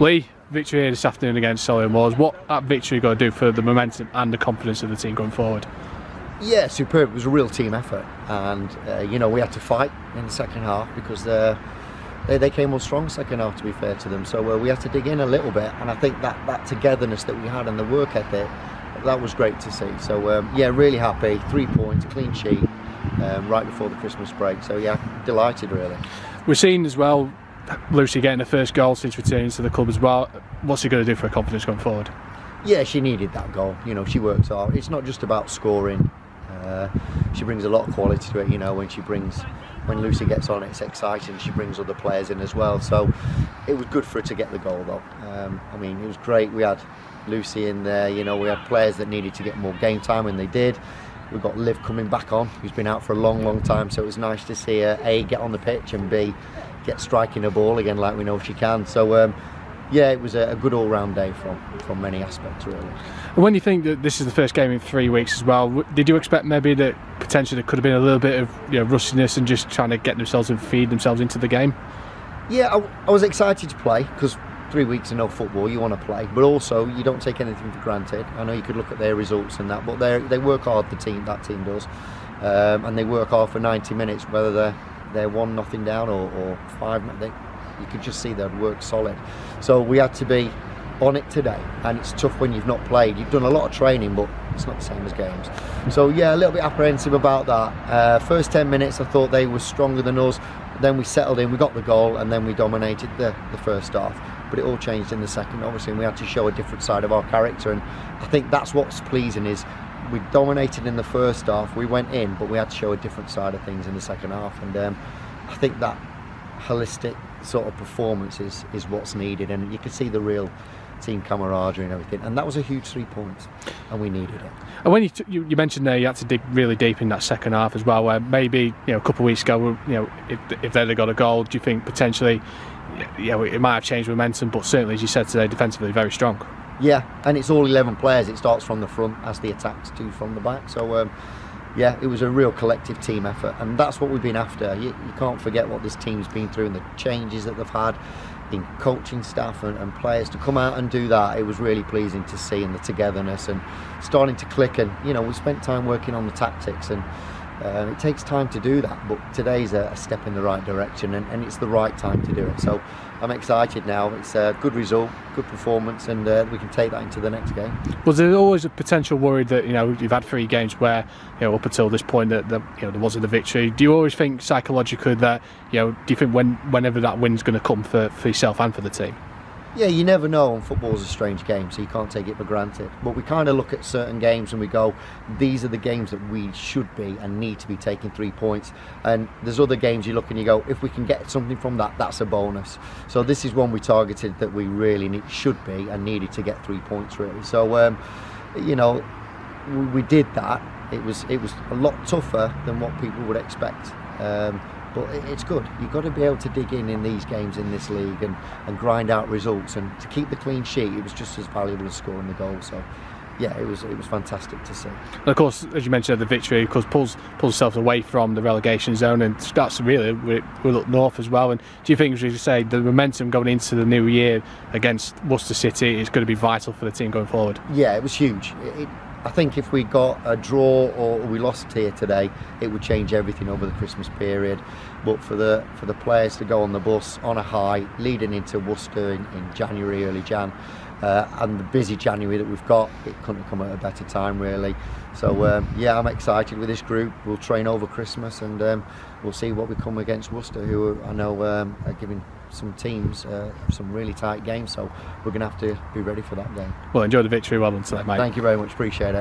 Lee, victory here this afternoon against Solihull Moors. What that victory got to do for the momentum and the confidence of the team going forward? Yeah, superb. It was a real team effort, and we had to fight in the second half because they came on strong second half, to be fair to them. So we had to dig in a little bit, and I think that togetherness that we had and the work ethic, that was great to see. So really happy. 3 points, clean sheet, right before the Christmas break. So yeah, delighted really. We're seeing as well Lucy getting her first goal since returning to the club as well. What's it going to do for her confidence going forward? Yeah, she needed that goal. She works hard. It's not just about scoring. She brings a lot of quality to it. When Lucy gets on, it's exciting. She brings other players in as well. So it was good for her to get the goal, though. It was great. We had Lucy in there. We had players that needed to get more game time, and they did. We've got Liv coming back on, who's been out for a long, long time. So it was nice to see her A, get on the pitch, and B, get striking a ball again like we know she can. So it was a good all-round day from many aspects really. And when you think that this is the first game in 3 weeks as well, did you expect maybe that potentially there could have been a little bit of rustiness and just trying to get themselves and feed themselves into the game? Yeah, I was excited to play because 3 weeks of no football, you want to play, but also you don't take anything for granted. I know you could look at their results and that, but they work hard. That team does, and they work hard for 90 minutes, whether they're 1-0 down or 5. You could just see they'd work solid. So we had to be on it today, and it's tough when you've not played. You've done a lot of training, but it's not the same as games. So yeah, a little bit apprehensive about that. First 10 minutes I thought they were stronger than us. Then we settled in, we got the goal, and then we dominated the first half. But it all changed in the second, obviously, and we had to show a different side of our character. And I think that's what's pleasing is we dominated in the first half, we went in, but we had to show a different side of things in the second half. And I think that holistic sort of performance is what's needed, and you can see the real team camaraderie and everything, and that was a huge 3 points, and we needed it. And when you mentioned there you had to dig really deep in that second half as well, where maybe a couple of weeks ago, if they'd have got a goal, do you think potentially it might have changed momentum? But certainly, as you said today, defensively very strong. Yeah, and it's all 11 players. It starts from the front as the attacks do from the back. So it was a real collective team effort, and that's what we've been after. You can't forget what this team's been through and the changes that they've had in coaching staff and players. To come out and do that, it was really pleasing to see, and the togetherness and starting to click. And we spent time working on the tactics, and it takes time to do that, but today's a step in the right direction, and it's the right time to do it. So I'm excited now. It's a good result, good performance, and we can take that into the next game. Was there always a potential worry that you've had 3 games where up until this point that there wasn't a victory? Do you always think psychologically that do you think whenever that win's going to come for yourself and for the team? Yeah, you never know, and football's a strange game, so you can't take it for granted. But we kind of look at certain games and we go, these are the games that we should be and need to be taking 3 points. And there's other games you look and you go, if we can get something from that, that's a bonus. So this is one we targeted that we really should be and needed to get 3 points really. So we did that. It was a lot tougher than what people would expect. But it's good. You've got to be able to dig in these games in this league and grind out results, and to keep the clean sheet, it was just as valuable as scoring the goal. So yeah, it was fantastic to see. And of course, as you mentioned, the victory pulls themselves away from the relegation zone and starts to really we look north as well. And do you think, as you say, the momentum going into the new year against Worcester City is going to be vital for the team going forward? Yeah, it was huge. I think if we got a draw or we lost here today, it would change everything over the Christmas period. But for the players to go on the bus on a high, leading into Worcester in January, early Jan, and the busy January that we've got, it couldn't come at a better time really. So I'm excited with this group. We'll train over Christmas, and we'll see what we come against Worcester, who I know are giving some teams some really tight games, so we're going to have to be ready for that game. Well, enjoy the victory. Well done tonight, mate. Thank you very much, appreciate it.